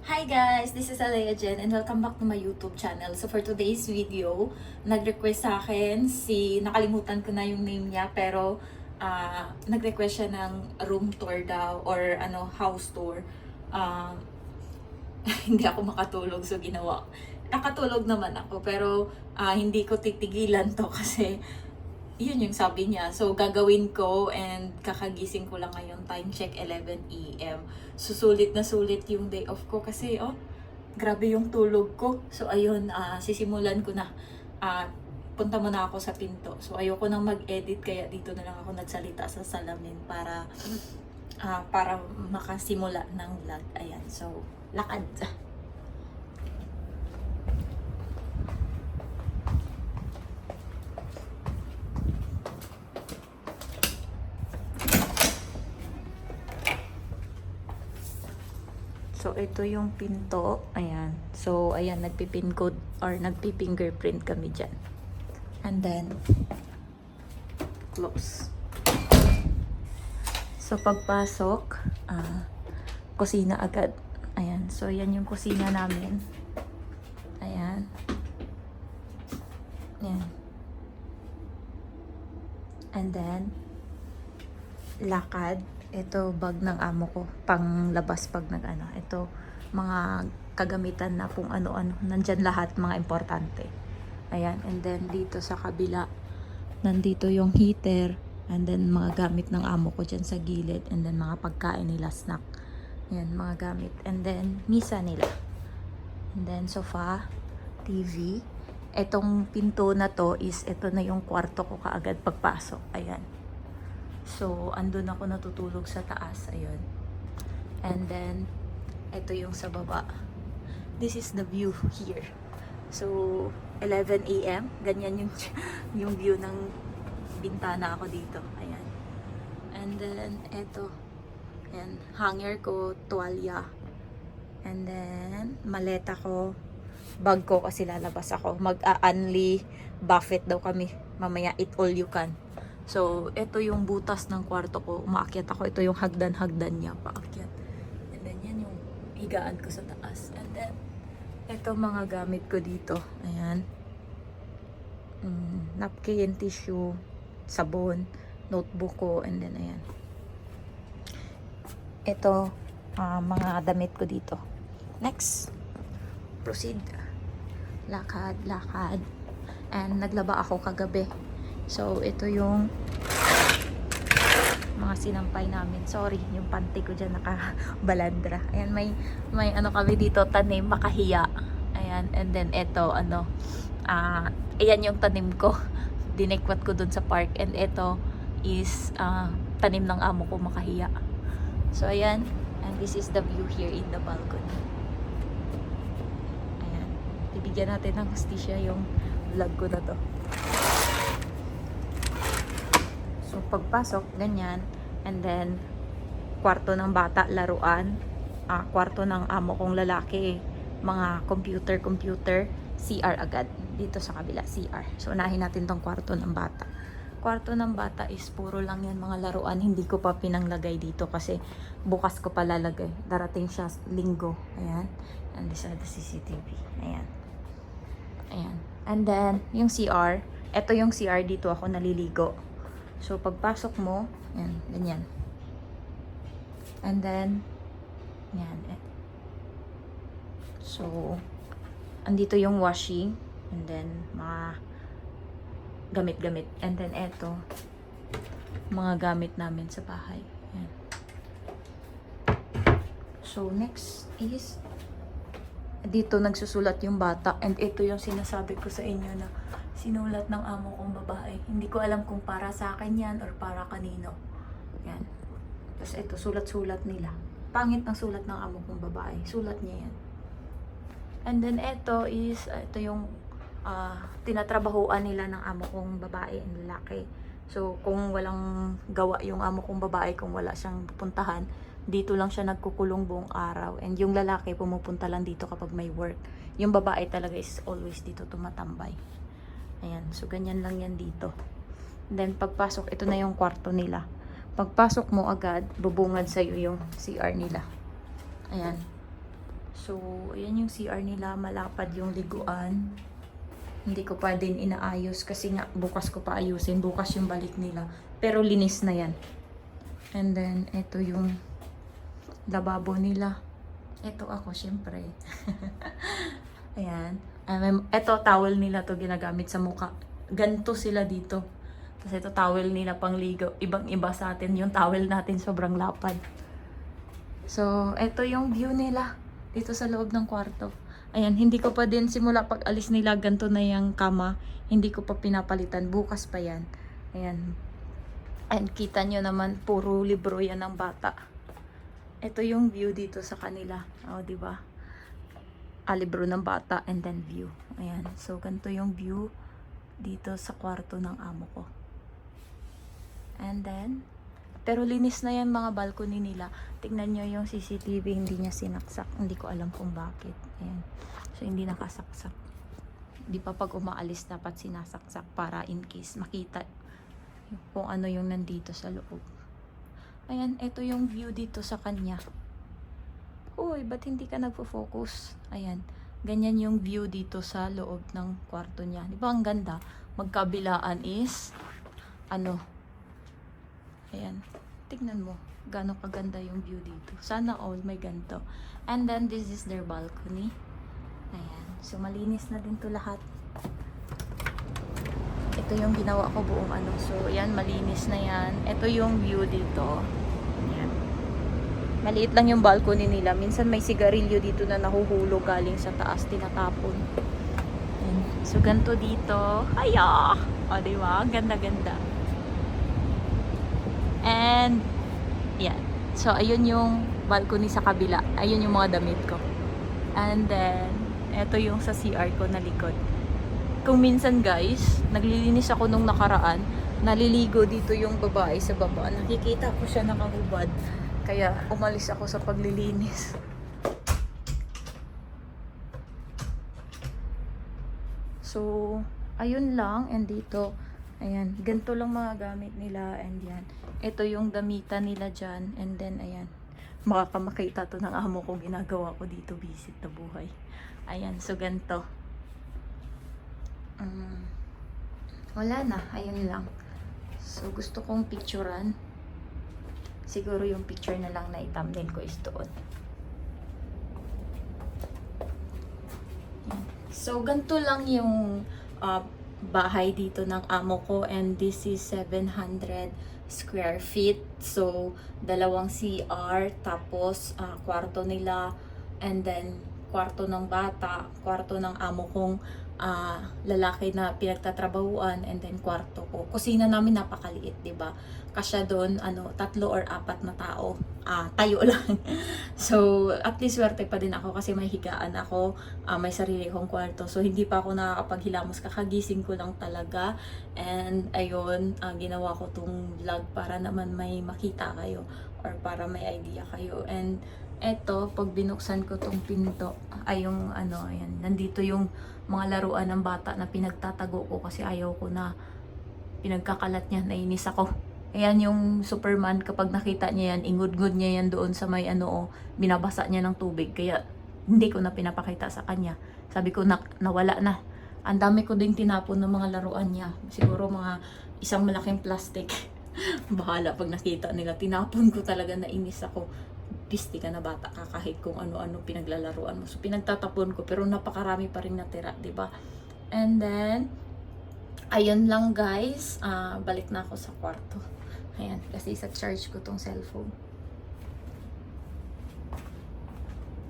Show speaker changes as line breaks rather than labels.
Hi guys, this is Alea Jen and welcome back to my YouTube channel. So for today's video, nag-request sa akin nakalimutan ko na yung name niya pero nag-request siya ng room tour daw or house tour. Ah, hindi ako makatulog so ginawa. Nakatulog naman ako pero hindi ko titigilan to kasi yun yung sabi niya. So, gagawin ko and kakagising ko lang ngayon. Time check 11 a.m. Susulit na sulit yung day off ko kasi, grabe yung tulog ko. So, ayun, sisimulan ko na. Punta muna ako sa pinto. So, ayoko nang mag-edit kaya dito na lang ako nagsalita sa salamin para makasimula ng vlog. Ayan, so, lakad. So, ito yung pinto. Ayan. So, ayan, nagpipin code or nagpi-fingerprint kami dyan. And then, close. So, pagpasok, kusina agad. Ayan. So, yan yung kusina namin. Ayan. Ayan. And then, lakad. Ito bag ng amo ko, panglabas pag ito mga kagamitan na kung ano-ano, nandyan lahat mga importante. Ayan, and then dito sa kabila, nandito yung heater, and then mga gamit ng amo ko dyan sa gilid, and then mga pagkain nila, snack. Ayan, mga gamit. And then, misa nila. And then, sofa, TV. Etong pinto na to is, ito na yung kwarto ko kaagad pagpasok. Ayan. So, andun ako natutulog sa taas. Ayun. And then, ito yung sa baba. This is the view here. So, 11 a.m. Ganyan yung, yung view ng bintana ako dito. Ayan. And then, ito. Ayan. Hanger ko, tuwalya. And then, maleta ko. Bag ko kasi lalabas ako. Mag-a-Unli Buffet daw kami. Mamaya, eat all you can. So, ito yung butas ng kwarto ko. Umaakyat ako. Ito yung hagdan-hagdan niya. Paakyat. And then, yan yung higaan ko sa taas. And then, ito mga gamit ko dito. Ayan. Napkin, tissue, sabon, notebook ko. And then, ayan. Ito, mga damit ko dito. Next. Proceed. Lakad, lakad. And naglaba ako kagabi. So, ito yung mga sinampay namin. Sorry, yung panty ko dyan nakabalandra. Ayan, may kami dito, tanim, makahiya. Ayan, and then ito, ayan yung tanim ko. Dinikwat ko dun sa park. And ito is tanim ng amo ko, makahiya. So, ayan. And this is the view here in the balcony. Ayan. Bibigyan natin ng hustisya yung vlog ko na to. So, pagpasok, ganyan. And then, kwarto ng bata, laruan. Kwarto ng amo kong lalaki, mga computer. CR agad. Dito sa kabila, CR. So, unahin natin tong kwarto ng bata. Kwarto ng bata is puro lang yan mga laruan. Hindi ko pa pinanglagay dito kasi bukas ko pa lalagay. Darating siya linggo. Ayan. And this are the CCTV. Ayan. Ayan. And then, yung CR. Ito yung CR, dito ako naliligo. So, pagpasok mo, yan, ganyan. And then, yan. So, andito yung washing. And then, mga gamit-gamit. And then, eto, mga gamit namin sa bahay. Yan. So, next is, dito nagsusulat yung bata. And ito yung sinasabi ko sa inyo na sinulat ng amo kong babae. Hindi ko alam kung para sa akin yan or para kanino. Yan. Tapos ito, sulat-sulat nila. Pangit ng sulat ng amo kong babae. Sulat niya yan. And then ito is, ito yung tinatrabahuan nila ng amo kong babae and lalaki. So, kung walang gawa yung amo kong babae, kung wala siyang pupuntahan, dito lang siya nagkukulong buong araw. And yung lalaki, pumupunta lang dito kapag may work. Yung babae talaga is always dito tumatambay. Ayan, so ganyan lang yan dito. Then pagpasok, ito na yung kwarto nila. Pagpasok mo agad, bubungad sa'yo yung CR nila. Ayan. So, ayan yung CR nila. Malapad yung liguan. Hindi ko pa din inaayos kasi nga bukas ko pa ayusin. Bukas yung balik nila. Pero linis na yan. And then, ito yung lababo nila. Ito ako, syempre. Ayan. Ito, towel nila to ginagamit sa mukha. Ganto sila dito. Tapos ito, towel nila pang ligo. Ibang-iba sa atin. Yung towel natin sobrang lapad. So, ito yung view nila. Dito sa loob ng kwarto. Ayan, hindi ko pa din simula pag alis nila, ganto na yung kama. Hindi ko pa pinapalitan. Bukas pa yan. Ayan. And kita nyo naman, puro libro yan ng bata. Ito yung view dito sa kanila. O, diba? Libro ng bata and then view. Ayan. So, ganito yung view dito sa kwarto ng amo ko. And then, pero linis na yan mga balcony nila. Tignan nyo yung CCTV, hindi niya sinaksak. Hindi ko alam kung bakit. Ayan. So, hindi nakasaksak. Di pa pag umaalis dapat sinasaksak para in case makita kung ano yung nandito sa loob. Ayan, ito yung view dito sa kanya. Uy, ba't hindi ka nagpo-focus? Ayan, ganyan yung view dito sa loob ng kwarto niya. Di ba ang ganda? Magkabilaan is, ayan, tignan mo, gano'ng kaganda yung view dito. Sana all may ganito. And then, this is their balcony. Ayan, so malinis na din to lahat. Ito yung ginawa ko buong So, ayan, malinis na yan. Ito yung view dito. Ayan. Maliit lang yung balcony nila. Minsan may sigarilyo dito na nahuhulog galing sa taas, tinatapon. Ayan. So, ganito dito. Aya! O, diba? Ganda-ganda. And, yan. So, ayun yung balcony sa kabila. Ayun yung mga damit ko. And then, eto yung sa CR ko na likod. Kung minsan guys, naglilinis ako nung nakaraan, naliligo dito yung babae sa baba. Nakikita ko siya nakahubad. Kaya umalis ako sa paglilinis. So, ayun lang. And dito, ayan, ganito lang mga gamit nila. And yan, ito yung damitan nila dyan. And then, ayan, makakamakita to ng amo ko. Ginagawa ko dito, visit na buhay. Ayan, so ganito. Wala na, ayun lang. So, gusto kong picturean. Siguro yung picture na lang na i-thumbnail ko is doon. So, ganito lang yung bahay dito ng amo ko. And this is 700 square feet. So, dalawang CR, tapos kwarto nila, and then kwarto ng bata, kwarto ng amo kong lalaki na pinagtatrabahuan, and then kwarto ko. Kusina namin napakaliit, 'di ba? Kasya doon 3 or 4 na tao. Tayo lang. So, at least swerte pa din ako kasi may higaan ako, may sarili kong kwarto. So, hindi pa ako nakakapaghilamos, kakagising ko lang talaga. And ayun, ginawa ko tong vlog para naman may makita kayo or para may idea kayo. And eto, pag binuksan ko tong pinto, ay yung ayan, nandito yung mga laruan ng bata na pinagtatago ko kasi ayaw ko na pinagkakalat niya, nainis ako. Ayan yung Superman, kapag nakita niya yan, ingud-ngud niya yan doon sa may binabasa niya ng tubig. Kaya hindi ko na pinapakita sa kanya. Sabi ko nawala na. Ang dami ko ding tinapon ng mga laruan niya. Siguro mga isang malaking plastic. Bahala pag nakita nila. Tinapon ko talaga, nainis ako. Pisti ka na bata ka kahit kung ano-ano pinaglalaruan mo. So, pinagtatapon ko pero napakarami pa rin natira, 'di ba? And then, ayun lang guys. Balik na ako sa kwarto. Ayan, kasi sa charge ko tong cellphone.